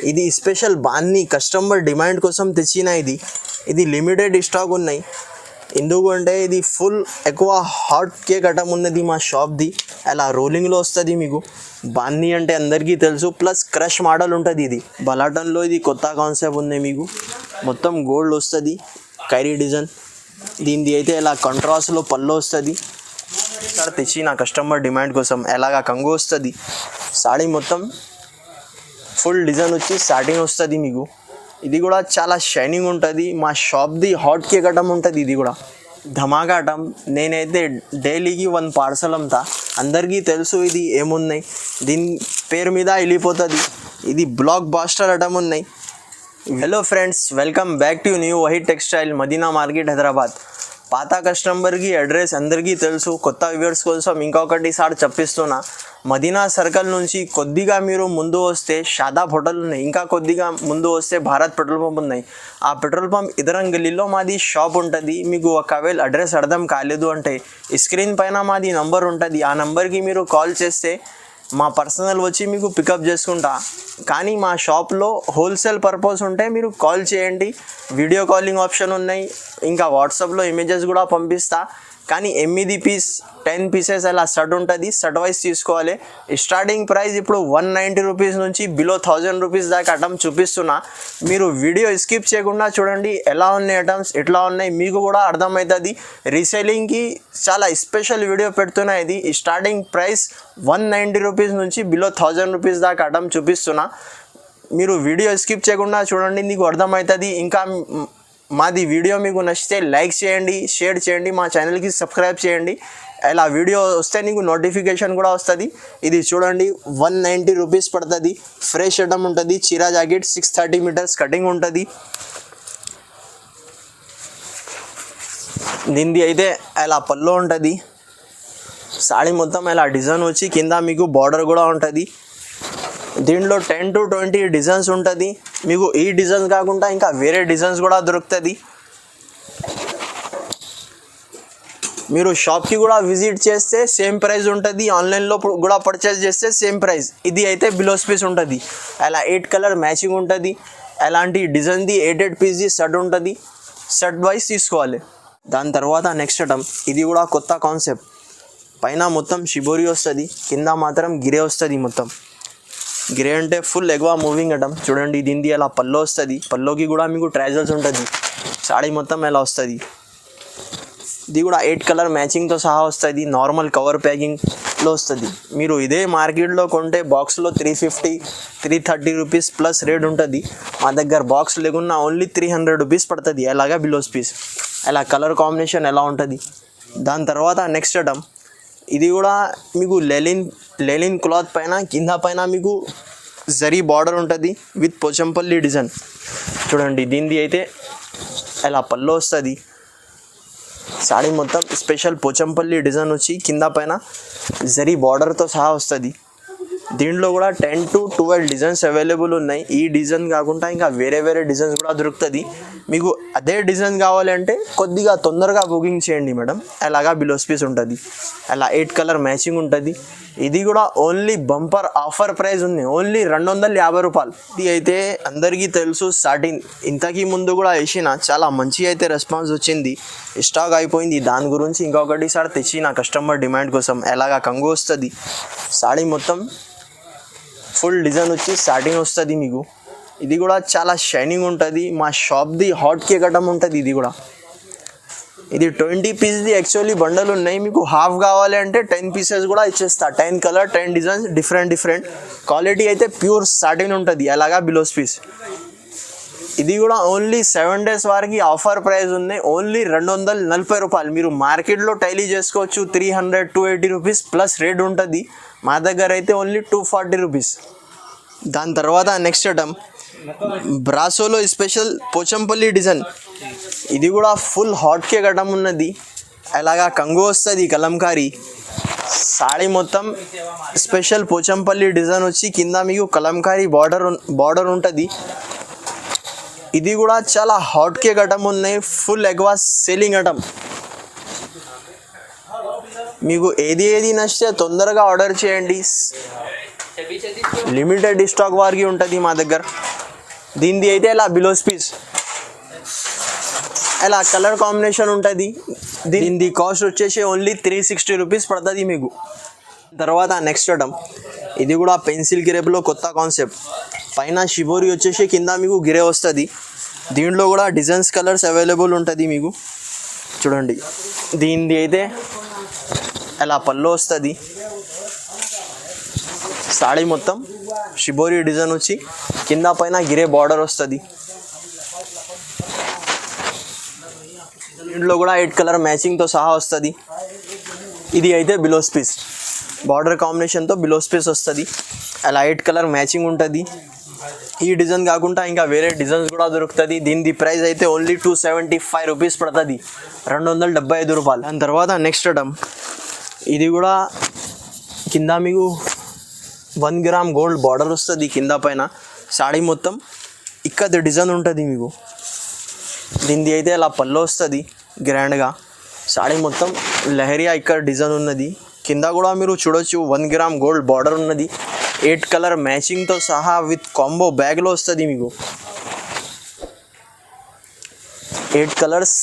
ఇది special బాన్ని customer demand కోసం తెచ్చిన ఇది లిమిటెడ్ స్టాక్ ఉన్నాయి. ఎందుకంటే ఇది ఫుల్ ఎక్కువ హాట్ కేక్ ఐటమ్ ఉన్నది మా షాప్ది. అలా రోలింగ్లో వస్తుంది మీకు. బాన్ని అంటే అందరికీ తెలుసు, ప్లస్ క్రష్ మోడల్ ఉంటుంది. ఇది బలాటన్లో ఇది కొత్త కాన్సెప్ట్ ఉంది మీకు. మొత్తం గోల్డ్ వస్తుంది, కైరీ డిజైన్. దీనిది అయితే ఇలా కాంట్రాస్ట్లో పళ్ళు వస్తుంది. సార్ తెచ్చి నా కస్టమర్ డిమాండ్ కోసం ఎలాగా కంగు వస్తుంది. సాడీ మొత్తం ఫుల్ డిజైన్ వచ్చి స్టార్టింగ్ వస్తుంది మీకు. ఇది కూడా చాలా షైనింగ్ ఉంటుంది. మా షాప్ది హాట్ కేక్ ఐటమ్ ఉంటుంది. ఇది కూడా ధమాకా ఐటమ్. నేనైతే డైలీకి 1 పార్సల్ అమ్ముతా. అందరికీ తెలుసు ఇది ఏమున్నాయి, దీని పేరు మీద వెళ్ళిపోతుంది. ఇది బ్లాక్ బాస్టర్ ఐటమ్ ఉన్నాయి. Hello friends, welcome back to new Waheed textile, Madina market, Hyderabad. పాత కస్టమర్కి అడ్రస్ అందరికీ తెలుసు. కొత్త వ్యూవర్స్ కోసం ఇంకొకటిసారి చెప్పిస్తున్నా. మదీనా సర్కిల్ నుంచి కొద్దిగా మీరు ముందు వస్తే షాదాబ్ హోటల్ ఉన్నాయి. ఇంకా కొద్దిగా ముందు వస్తే భారత్ పెట్రోల్ పంప్ ఉన్నాయి. ఆ పెట్రోల్ పంప్ ఇదరం గల్లీలో మాది షాప్ ఉంటుంది. మీకు ఒకవేళ అడ్రస్ అర్థం కాలేదు అంటే స్క్రీన్ పైన మాది నంబర్ ఉంటుంది. ఆ నెంబర్కి మీరు కాల్ చేస్తే మా పర్సనల్ వచ్చి మీకు పికప్ చేసుకుంటా. కానీ మా షాప్లో హోల్సేల్ పర్పస్ ఉంటే మీరు కాల్ చేయండి. వీడియో కాలింగ్ ఆప్షన్ ఉన్నాయి. ఇంకా వాట్సాప్లో ఇమేజెస్ కూడా పంపిస్తా. కానీ 8 పీస్ 10 పీసెస్ అలా సెట్ ఉంటుంది. సెట్ వైజ్ తీసుకోవాలి. స్టార్టింగ్ ప్రైస్ ఇప్పుడు 190 రూపీస్ నుంచి బిలో 1000 రూపీస్ దాకా ఐటమ్ చూపిస్తున్నా. మీరు వీడియో స్కిప్ చేయకుండా చూడండి. ఎలా ఉన్నాయి ఐటమ్స్, ఎట్లా ఉన్నాయి మీకు కూడా అర్థమవుతుంది. రీసేలింగ్కి చాలా స్పెషల్ వీడియో పెడుతున్నా. ఇది స్టార్టింగ్ ప్రైస్ 190 రూపీస్ నుంచి బిలో 1000 రూపీస్ దాకా ఐటమ్ చూపిస్తున్నా. మీరు వీడియో స్కిప్ చేయకుండా చూడండి, మీకు అర్థమవుతుంది. ఇంకా మాది వీడియో మీకు నచ్చితే లైక్ చేయండి, షేర్ చేయండి, మా ఛానల్కి సబ్స్క్రైబ్ చేయండి. ఇలా వీడియో వస్తే నీకు నోటిఫికేషన్ కూడా వస్తుంది. ఇది చూడండి 190 రూపీస్ పడుతుంది. ఫ్రెష్ ఐటమ్ ఉంటుంది. చీరా జాకెట్ 630 మీటర్స్ కటింగ్ ఉంటుంది. దీనిది అయితే ఇలా పళ్ళు ఉంటుంది. సాడీ మొత్తం ఇలా డిజైన్ వచ్చి కింద మీకు బార్డర్ కూడా ఉంటుంది. దీంట్లో 10 to 20 డిజైన్స్ ఉంటుంది. మీకు ఈ డిజైన్స్ కాకుండా ఇంకా వేరే డిజైన్స్ కూడా దొరుకుతుంది. మీరు షాప్కి కూడా విజిట్ చేస్తే సేమ్ ప్రైస్ ఉంటుంది. ఆన్లైన్లో కూడా పర్చేస్ చేస్తే సేమ్ ప్రైస్. ఇది అయితే బిలో పీస్ ఉంటుంది. అలా 8 కలర్ మ్యాచింగ్ ఉంటుంది. అలాంటి డిజైన్ది 8 పీస్ది సెట్ ఉంటుంది. సెట్ వైజ్ తీసుకోవాలి. దాని తర్వాత నెక్స్ట్ ఐటమ్, ఇది కూడా కొత్త కాన్సెప్ట్. పైన మొత్తం షిబోరి వస్తుంది, కింద మాత్రం గిరే వస్తుంది. మొత్తం గిరే అంటే ఫుల్ ఎక్కువ మూవింగ్ ఐటమ్. చూడండి దీనిది అలా పల్లో వస్తుంది. పల్లోకి కూడా మీకు ట్రైజల్స్ ఉంటుంది. సాడీ మొత్తం ఎలా వస్తుంది. ఇది కూడా 8 కలర్ మ్యాచింగ్తో సహా వస్తుంది. నార్మల్ కవర్ ప్యాకింగ్లో వస్తుంది. మీరు ఇదే మార్కెట్లో కొంటే బాక్స్లో 350 330 రూపీస్ ప్లస్ రేట్ ఉంటుంది. మా దగ్గర బాక్స్ లేకున్నా ఓన్లీ 300 రూపీస్ పడుతుంది. అలాగా బిలో పీస్. అలా కలర్ కాంబినేషన్ ఎలా ఉంటుంది. దాని తర్వాత నెక్స్ట్ ఐటమ్, ఇది కూడా మీకు లెలిన్ క్లాత్ పైన కింద పైన మీకు జరీ బార్డర్ ఉంటుంది విత్ పోచంపల్లి డిజైన్. చూడండి దీనిది అయితే ఇలా పళ్ళు వస్తుంది. సాడీ మొత్తం స్పెషల్ పోచంపల్లి డిజైన్ వచ్చి కింద పైన జరీ బార్డర్తో సహా వస్తుంది. దీంట్లో కూడా 10 to 12 డిజైన్స్ అవైలబుల్ ఉన్నాయి. ఈ డిజైన్ కాకుండా ఇంకా వేరే డిజైన్స్ కూడా దొరుకుతుంది. మీకు అదే డిజైన్ కావాలంటే కొద్దిగా తొందరగా బుకింగ్ చేయండి మేడం. అలాగా బిలో పీస్ ఉంటుంది. అలా 8 కలర్ మ్యాచింగ్ ఉంటుంది. ఇది కూడా ఓన్లీ బంపర్ ఆఫర్ ప్రైస్ ఉంది. ఓన్లీ 250 రూపాయలు. ఇది అయితే అందరికీ తెలుసు. స్టార్టింగ్ ఇంతకీ ముందు కూడా వేసిన చాలా మంచి అయితే రెస్పాన్స్ వచ్చింది. స్టాక్ అయిపోయింది. దాని గురించి ఇంకొకటిసారి తెచ్చి నా కస్టమర్ డిమాండ్ కోసం ఎలాగా కంగు వస్తుంది. సాడీ మొత్తం ఫుల్ డిజైన్ వచ్చి స్టార్టింగ్ వస్తుంది మీకు. ఇది కూడా చాలా షైనింగ్ ఉంటుంది. మా షాప్ది హాట్ కేక్ ఐటమ్ ఉంటుంది. ఇది 20 పీస్ది యాక్చువల్లీ బండల్ ఉన్నాయి. మీకు హాఫ్ కావాలి అంటే 10 పీసెస్ కూడా ఇచ్చేస్తా. 10 కలర్ 10 డిజైన్స్ డిఫరెంట్ క్వాలిటీ అయితే ప్యూర్ సాటిన్ ఉంటుంది. అలాగా బిలో పీస్. ఇది కూడా ఓన్లీ 7 days వరకు ఆఫర్ ప్రైస్ ఉంది. ఓన్లీ 240 రూపాయలు. మీరు మార్కెట్లో టైలీ చేసుకోవచ్చు 300 280 రూపీస్ ప్లస్ రేట్ ఉంటుంది. మా దగ్గర అయితే ఓన్లీ 240 రూపీస్. దాని తర్వాత నెక్స్ట్ ఐటమ్, బ్రాసోలో స్పెషల్ పోచంపల్లి డిజైన్. ఇది కూడా ఫుల్ హాట్ కేక్ ఐటమ్ ఉన్నది. అలాగా కంగు వస్తుంది కలంకారీ. సాడీ మొత్తం స్పెషల్ పోచంపల్లి డిజైన్ వచ్చి కింద మీకు కలంకారీ బార్డర్ ఉంటుంది. ఇది కూడా చాలా హాట్ కేక్ ఐటమ్ ఉన్నాయి. ఫుల్ ఎక్కువ సేలింగ్ ఐటమ్. మీకు ఏది నచ్చితే తొందరగా ఆర్డర్ చేయండి. లిమిటెడ్ స్టాక్ వారికి ఉంటుంది మా దగ్గర. దీనిది అయితే ఇలా బిలోస్ పీస్, ఇలా కలర్ కాంబినేషన్ ఉంటుంది. దీనిది కాస్ట్ వచ్చేసి ఓన్లీ 360 రూపీస్ పడుతుంది మీకు. తర్వాత నెక్స్ట్ ఐటమ్, ఇది కూడా పెన్సిల్ గిరేప్లో కొత్త కాన్సెప్ట్. పైన షిబోరి వచ్చేసి కింద మీకు గిరే వస్తుంది. దీంట్లో కూడా డిజైన్స్ కలర్స్ అవైలబుల్ ఉంటుంది మీకు. చూడండి, దీనిది అయితే ఇలా పళ్ళు వస్తుంది. సాడీ మొత్తం షిబోరి డిజైన్ వచ్చి కింద పైన గిరే బార్డర్ వస్తుంది. దీంట్లో కూడా 8 కలర్ మ్యాచింగ్తో సహా వస్తుంది. ఇది అయితే బిలోస్ పీస్, బార్డర్ కాంబినేషన్తో బిలోస్ పీస్ వస్తుంది. అలా 8 కలర్ మ్యాచింగ్ ఉంటుంది. ఈ డిజైన్ కాకుండా ఇంకా వేరే డిజైన్స్ కూడా దొరుకుతుంది. దీని ప్రైస్ అయితే ఓన్లీ 275 రూపీస్ పడుతుంది, 275 రూపాయలు. దాని తర్వాత నెక్స్ట్ ఐటమ్, ఇది కూడా కింద మీకు 1 గ్రామ్ గోల్డ్ బార్డర్ వస్తుంది. కింద పైన సాడీ మొత్తం ఇక్కది డిజైన్ ఉంటుంది మీకు. దీనిది అయితే అలా పళ్ళు వస్తుంది గ్రాండ్గా. సాడీ మొత్తం లహరియా ఇక్కడ డిజైన్ ఉన్నది. కింద కూడా మీరు చూడొచ్చు 1 గ్రామ్ గోల్డ్ బార్డర్ ఉన్నది. 8 కలర్ మ్యాచింగ్తో సహా విత్ కాంబో బ్యాగ్లో వస్తుంది మీకు. 8 కలర్స్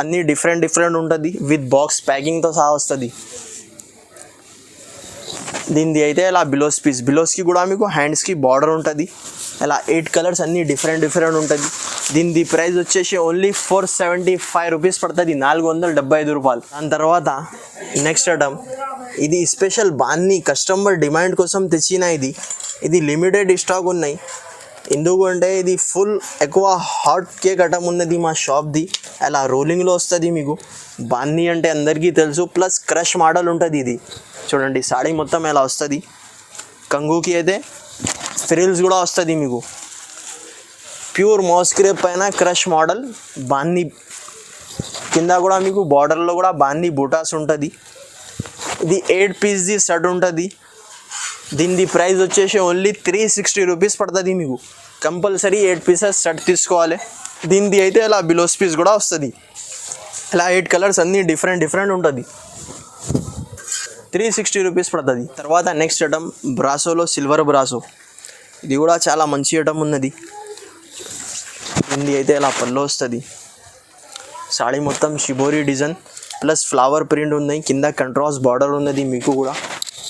అన్నీ డిఫరెంట్ ఉంటుంది. విత్ బాక్స్ ప్యాకింగ్తో సహా వస్తుంది. దీనిది అయితే ఇలా బిలోస్ పీస్, బిలోస్కి కూడా మీకు హ్యాండ్స్కి బార్డర్ ఉంటుంది. ఇలా 8 కలర్స్ అన్నీ డిఫరెంట్ ఉంటుంది. దీనిది ప్రైస్ వచ్చేసి ఓన్లీ 475 రూపీస్ పడుతుంది, 475 రూపాయలు. దాని తర్వాత నెక్స్ట్ ఐటమ్, ఇది స్పెషల్ బాన్ని కస్టమర్ డిమాండ్ కోసం తెచ్చిన ఇది లిమిటెడ్ స్టాక్ ఉన్నాయి. ఎందుకంటే ఇది ఫుల్ ఎక్కువ హాట్ కేక్ ఐటమ్ ఉన్నది మా షాప్ది. అలా రోలింగ్లో వస్తుంది మీకు. బాన్ని అంటే అందరికీ తెలుసు, ప్లస్ క్రష్ మోడల్ ఉంటుంది. ఇది చూడండి, సాడీ మొత్తం ఎలా వస్తుంది. కంగుకి అయితే ఫ్రిల్స్ కూడా వస్తుంది మీకు. ప్యూర్ మోస్క్రేప్ పైన క్రష్ మోడల్ బాన్ని. కింద కూడా మీకు బార్డర్లో కూడా బాన్ని బూటాస్ ఉంటుంది. ఇది 8 పీస్ది సెట్ ఉంటుంది. దీనిది ప్రైస్ వచ్చేసి ఓన్లీ 360 రూపీస్ పడుతుంది మీకు. కంపల్సరీ 8 పీసెస్ సెట్ తీసుకోవాలి. దీనిది అయితే ఇలా బిలోస్ పీస్ కూడా వస్తుంది. ఇలా 8 కలర్స్ అన్నీ డిఫరెంట్ ఉంటుంది. 360 రూపీస్ పడుతుంది. తర్వాత నెక్స్ట్ ఐటమ్, బ్రాసోలో సిల్వర్ బ్రాసో. ఇది కూడా చాలా మంచి ఐటమ్ ఉన్నది. దీనిది అయితే ఇలా పళ్ళు వస్తుంది. సాడీ మొత్తం shibori design plus flower print ఉన్నాయి. కింద కంట్రాస్ట్ బార్డర్ ఉన్నది మీకు కూడా.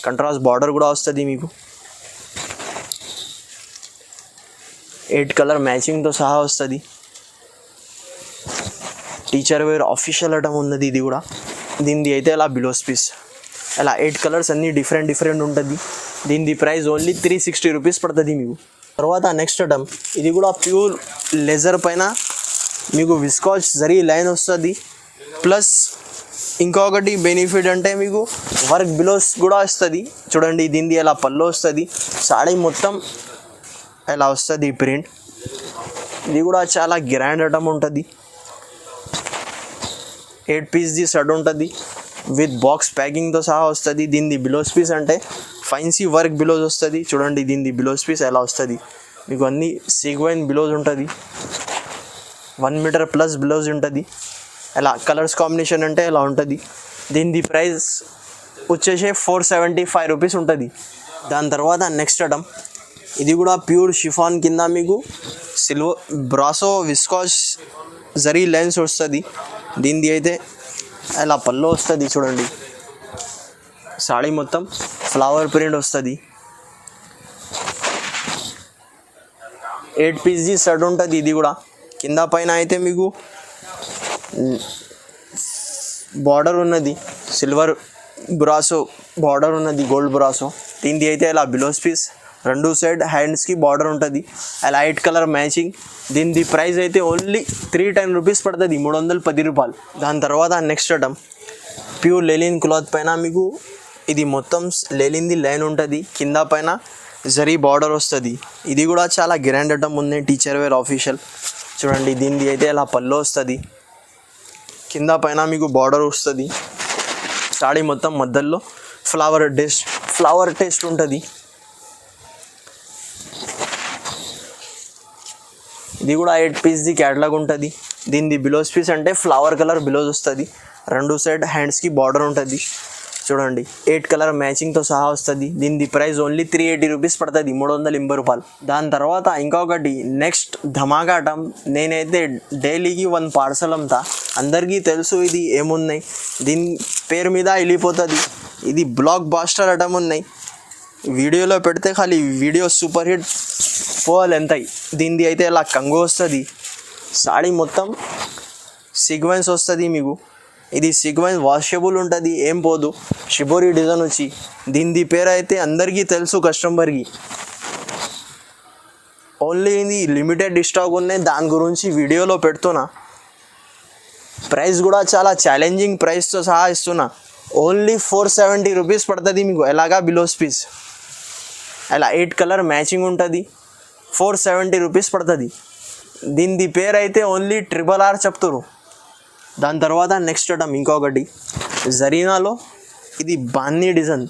కంట్రాస్ట్ బార్డర్ కూడా వస్తుంది మీకు. 8 కలర్ మ్యాచింగ్తో సహా వస్తుంది. టీచర్ వేర్ ఆఫీషియల్ ఐటమ్ ఉన్నది ఇది కూడా. దీనిది అయితే ఇలా బిలోస్ పీస్. అలా 8 కలర్స్ అన్నీ డిఫరెంట్ ఉంటుంది. దీనిది ప్రైస్ ఓన్లీ 360 రూపీస్ పడుతుంది మీకు. తర్వాత నెక్స్ట్ ఐటమ్, ఇది కూడా ప్యూర్ లెజర్ పైన మీకు విస్కాచ్ జరీ లైన్ వస్తుంది. ప్లస్ ఇంకొకటి బెనిఫిట్ అంటే మీకు వర్క్ బిలోస్ కూడా వస్తుంది. చూడండి, దీనిది ఎలా పళ్ళు వస్తుంది. సాడీ మొత్తం ఎలా వస్తుంది ప్రింట్. ఇది కూడా చాలా గ్రాండ్ ఐటమ్ ఉంటుంది. 8 పీస్ది సెట్ ఉంటుంది. విత్ బాక్స్ ప్యాకింగ్తో సహా వస్తుంది. దీనిది బిలోస్ పీస్ అంటే ఫైన్సీ వర్క్ బిలోస్ వస్తుంది. చూడండి, దీనిది బిలోస్ పీస్ ఎలా వస్తుంది మీకు. అన్నీ సీక్వెన్ బిలోస్ ఉంటుంది. 1 మీటర్ ప్లస్ బిలోస్ ఉంటుంది. అలా కలర్స్ కాంబినేషన్ అంటే ఇలా ఉంటుంది. దీనిది ప్రైస్ వచ్చేసి 475 రూపీస్ ఉంటుంది. దాని తర్వాత నెక్స్ట్ ఐటమ్, ఇది కూడా ప్యూర్ షిఫాన్ కింద మీకు సిల్వర్ బ్రాసో విస్కాచ్ జరీ లైన్స్ వస్తుంది. దీనిది అయితే అలా పళ్ళు వస్తుంది. చూడండి, సాడీ మొత్తం ఫ్లవర్ ప్రింట్ వస్తుంది. 8 పీస్ది సెట్ ఉంటుంది. ఇది కూడా కింద పైన అయితే మీకు బార్డర్ ఉన్నది. సిల్వర్ బ్రాసో బార్డర్ ఉన్నది, గోల్డ్ బ్రాసో. దీనిది అయితే ఇలా బిలోస్ పీస్. 2 సైడ్ హ్యాండ్స్కి బార్డర్ ఉంటుంది. అలా 8 కలర్ మ్యాచింగ్. దీనిది ప్రైస్ అయితే ఓన్లీ 310 రూపీస్ పడుతుంది, 310 రూపాయలు. దాని తర్వాత నెక్స్ట్ ఐటమ్, ప్యూర్ లెలిన్ క్లాత్ పైన మీకు ఇది మొత్తం లెలిన్ది లైన్ ఉంటుంది. కింద పైన జరీ బార్డర్ వస్తుంది. ఇది కూడా చాలా గ్రాండ్ ఐటమ్ ఉంది. Teacher wear official. చూడండి, దీనిది అయితే ఇలా పళ్ళు వస్తుంది. కింద పైన మీకు బార్డర్ వస్తుంది. సాడీ మొత్తం మధ్యలో ఫ్లవర్ టేస్ట్ ఉంటుంది. ఇది కూడా 8 పీస్ది క్యాటలాగ్ ఉంటుంది. దీనిది బిలోస్ పీస్ అంటే ఫ్లవర్ కలర్ బిలోస్ వస్తుంది. 2 సైడ్ హ్యాండ్స్కి బార్డర్ ఉంటుంది. చూడండి 8 కలర్ మ్యాచింగ్తో సహా వస్తుంది. దీని ప్రైస్ ఓన్లీ 380 రూపీస్ పడుతుంది, 380 రూపాయలు. దాని తర్వాత ఇంకొకటి నెక్స్ట్ ధమాకా ఐటమ్. నేనైతే డైలీకి 1 పార్సల్ అమ్ముతా. అందరికీ తెలుసు ఇది ఏమున్నాయి, దీని పేరు మీద వెళ్ళిపోతుంది. ఇది బ్లాక్ బాస్టర్ ఐటమ్ ఉన్నాయి. వీడియోలో పెడితే ఖాళీ వీడియో సూపర్ హిట్ పోవాలి ఎంత. దీనిది అయితే ఇలా కంగు వస్తుంది, సాడీ మొత్తం సీక్వెన్స్ వస్తుంది మీకు. ఇది సీక్వెన్స్ వాషబుల్ ఉంటుంది, ఏం పోదు. షిబోరి డిజైన్ వచ్చి దీని పేరు అయితే అందరికీ తెలుసు కస్టమర్కి. ఓన్లీ ఇది లిమిటెడ్ స్టాక్ ఉన్నాయి, దాని గురించి వీడియోలో పెడుతున్నా. ప్రైస్ కూడా చాలా ఛాలెంజింగ్ ప్రైస్తో సహా ఇస్తున్నా. ఓన్లీ 470 రూపీస్ పడుతుంది మీకు. ఎలాగా బిలోస్ పీస్ అలా 8 కలర్ మ్యాచింగ్ ఉంటుంది, 470 రూపీస్ పడుతుంది. దీని పేరు అయితే ఓన్లీ RRR చెప్తారు. దాని తర్వాత నెక్స్ట్ ఐటమ్ ఇంకొకటి జరీనాలో ఇది బాన్నీ డిజైన్.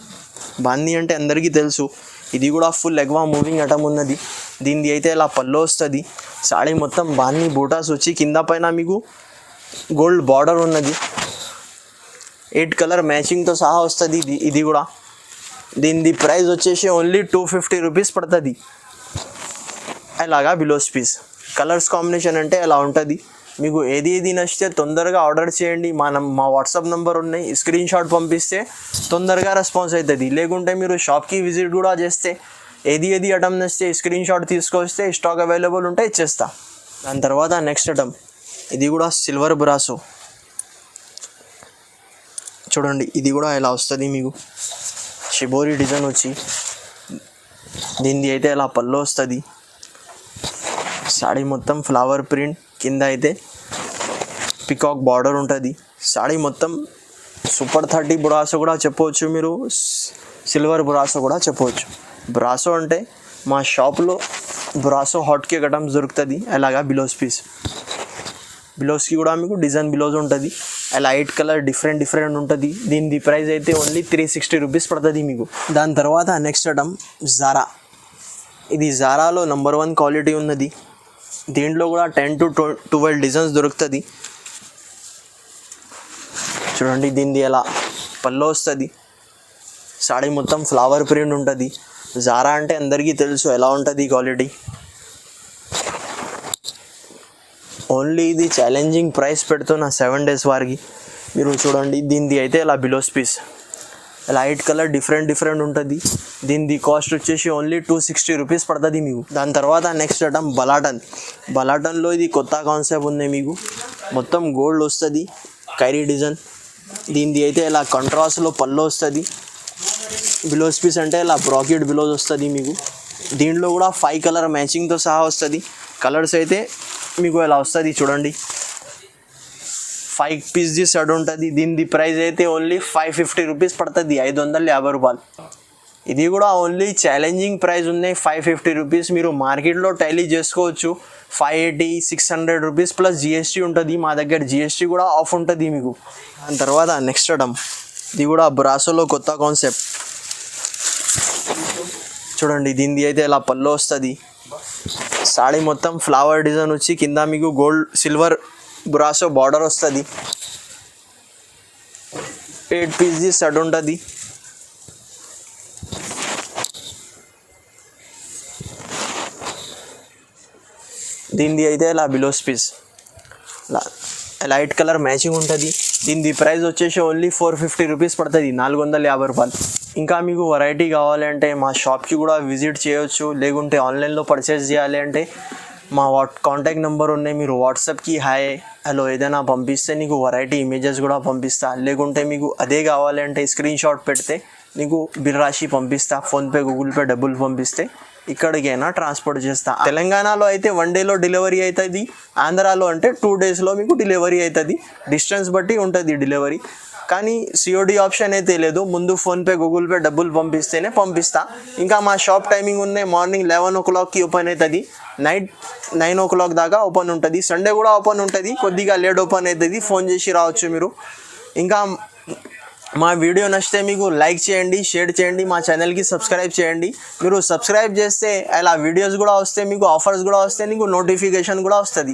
బాన్నీ అంటే అందరికీ తెలుసు. ఇది కూడా ఫుల్ ఎగ్వా మూవింగ్ ఐటమ్ ఉన్నది. దీనిది అయితే ఇలా పల్లో వస్తుంది, సాడీ మొత్తం బాన్నీ బూటాస్ వచ్చి కింద పైన మీకు గోల్డ్ బార్డర్ ఉన్నది. 8 కలర్ మ్యాచింగ్తో సహా వస్తుంది ఇది కూడా. దీని ప్రైస్ వచ్చేసి ఓన్లీ 250 రూపీస్ పడుతుంది. అలాగా బిలోస్ పీస్. కలర్స్ కాంబినేషన్ అంటే ఎలా ఉంటుంది. మీకు ఏది నచ్చితే తొందరగా ఆర్డర్ చేయండి. మా వాట్సాప్ నెంబర్ ఉన్నాయి, స్క్రీన్ షాట్ పంపిస్తే తొందరగా రెస్పాన్స్ అవుతుంది. లేకుంటే మీరు షాప్కి విజిట్ కూడా చేస్తే ఏది ఐటమ్ నచ్చితే స్క్రీన్ షాట్ తీసుకొస్తే స్టాక్ అవైలబుల్ ఉంటే ఇచ్చేస్తా. దాని తర్వాత నెక్స్ట్ ఐటమ్ ఇది కూడా సిల్వర్ బ్రాసో. చూడండి ఇది కూడా ఇలా వస్తుంది మీకు. షిబోరి డిజైన్ వచ్చి దీనిది అయితే ఇలా పల్లో వస్తుంది, సాడీ మొత్తం ఫ్లవర్ ప్రింట్, కింద అయితే పికాక్ బార్డర్ ఉంటుంది. సాడీ మొత్తం సూపర్ 30 బ్రాసో కూడా చెప్పవచ్చు మీరు, సిల్వర్ బ్రాసో కూడా చెప్పవచ్చు. బ్రాసో అంటే మా షాప్లో బ్రాసో హాట్ కేక్ ఐటమ్స్ దొరుకుతుంది. అలాగా బిలోస్ పీస్. బిలోస్కి కూడా మీకు డిజైన్ బిలోస్ ఉంటుంది. అలా 8 కలర్ డిఫరెంట్ ఉంటుంది. దీని ప్రైస్ అయితే ఓన్లీ 360 రూపీస్ పడుతుంది మీకు. దాని తర్వాత నెక్స్ట్ ఐటమ్ జారా. ఇది జారాలో నెంబర్ 1 క్వాలిటీ ఉన్నది. దీంట్లో కూడా 10 to 12 డిజైన్స్ దొరుకుతుంది. చూడండి దీనిది ఎలా పల్లో వస్తుంది, సాడీ మొత్తం ఫ్లవర్ ప్రింట్ ఉంటుంది. జారా అంటే అందరికీ తెలుసు ఎలా ఉంటుంది క్వాలిటీ. ఓన్లీ ఇది ఛాలెంజింగ్ ప్రైస్ పెడుతున్నా 7 days వారికి. మీరు చూడండి దీనిది అయితే ఇలా బిలోస్ పీస్. ఇలా 8 కలర్ డిఫరెంట్ ఉంటుంది. దీని కాస్ట్ వచ్చేసి ఓన్లీ 260 రూపీస్ పడుతుంది మీకు. దాని తర్వాత నెక్స్ట్ ఐటమ్ బలాటన్లో ఇది కొత్త కాన్సెప్ట్ ఉంది మీకు. మొత్తం గోల్డ్ వస్తుంది, కైరీ డిజైన్. దీనిది అయితే ఇలా కాంట్రాస్ట్లో పల్లో వస్తుంది. బిలోస్ పీస్ అంటే ఇలా బ్రాకెట్ బిలోస్ వస్తుంది మీకు. దీంట్లో కూడా 5 కలర్ మ్యాచింగ్తో సహా వస్తుంది. కలర్స్ అయితే మీకు ఇలా వస్తుంది చూడండి. 5 పీస్ సెట్ ఉంటుంది. దీని ప్రైస్ అయితే ఓన్లీ 550 రూపీస్ పడుతుంది, 550 రూపాయలు. ఇది కూడా ఓన్లీ ఛాలెంజింగ్ ప్రైస్ ఉన్నాయి 550 రూపీస్. మీరు మార్కెట్లో టైలీ చేసుకోవచ్చు 580, 600 రూపీస్ ప్లస్ GST ఉంటుంది. మా దగ్గర GST కూడా ఆఫ్ ఉంటుంది మీకు. దాని తర్వాత నెక్స్ట్ ఐటమ్ ఇది కూడా బ్రాసోలో కొత్త కాన్సెప్ట్. చూడండి దీనిది అయితే ఇలా పల్లో వస్తుంది, సాడీ మొత్తం ఫ్లవర్ డిజైన్ వచ్చి కింద మీకు గోల్డ్ సిల్వర్ బ్రాసో బార్డర్ వస్తుంది. 8 పీస్ సెట్ ఉంటుంది. దీనిది అయితే ఇలా blouse piece light colour matching ఉంటుంది. దీని ప్రైస్ వచ్చేసి ఓన్లీ 450 రూపీస్ పడుతుంది, 450 రూపాయలు. ఇంకా మీకు వెరైటీ కావాలంటే మా షాప్కి కూడా విజిట్ చేయొచ్చు. లేకుంటే ఆన్లైన్లో పర్చేస్ చేయాలి అంటే మా కాంటాక్ట్ నెంబర్ ఉన్నాయి. మీరు వాట్సాప్కి హాయ్ హలో ఏదైనా పంపిస్తే నీకు వెరైటీ ఇమేజెస్ కూడా పంపిస్తా. లేకుంటే మీకు అదే కావాలంటే స్క్రీన్ షాట్ పెడితే నీకు బిల్ రాసి పంపిస్తా. ఫోన్పే, గూగుల్ పే డబ్బులు పంపిస్తే ఇక్కడికైనా ట్రాన్స్పోర్ట్ చేస్తా. తెలంగాణలో అయితే 1 డేలో డెలివరీ అవుతుంది. ఆంధ్రాలో అంటే 2 డేస్లో మీకు డెలివరీ అవుతుంది. డిస్టెన్స్ బట్టి ఉంటుంది డెలివరీ. కానీ COD ఆప్షన్ అయితే లేదు. ముందు ఫోన్పే, గూగుల్ పే డబ్బులు పంపిస్తేనే పంపిస్తా. ఇంకా మా షాప్ టైమింగ్ ఉన్నాయి. మార్నింగ్ 11 o'clockకి ఓపెన్ అవుతుంది, నైట్ 9 o'clock దాకా ఓపెన్ ఉంటుంది. సండే కూడా ఓపెన్ ఉంటుంది, కొద్దిగా లేట్ ఓపెన్ అవుతుంది. ఫోన్ చేసి రావచ్చు మీరు. ఇంకా మా వీడియో నచ్చితే మీకు లైక్ చేయండి, షేర్ చేయండి, మా ఛానల్కి సబ్స్క్రైబ్ చేయండి. మీరు సబ్స్క్రైబ్ చేస్తే అలా వీడియోస్ కూడా వస్తాయి, మీకు ఆఫర్స్ కూడా వస్తాయి, మీకు నోటిఫికేషన్ కూడా వస్తుంది.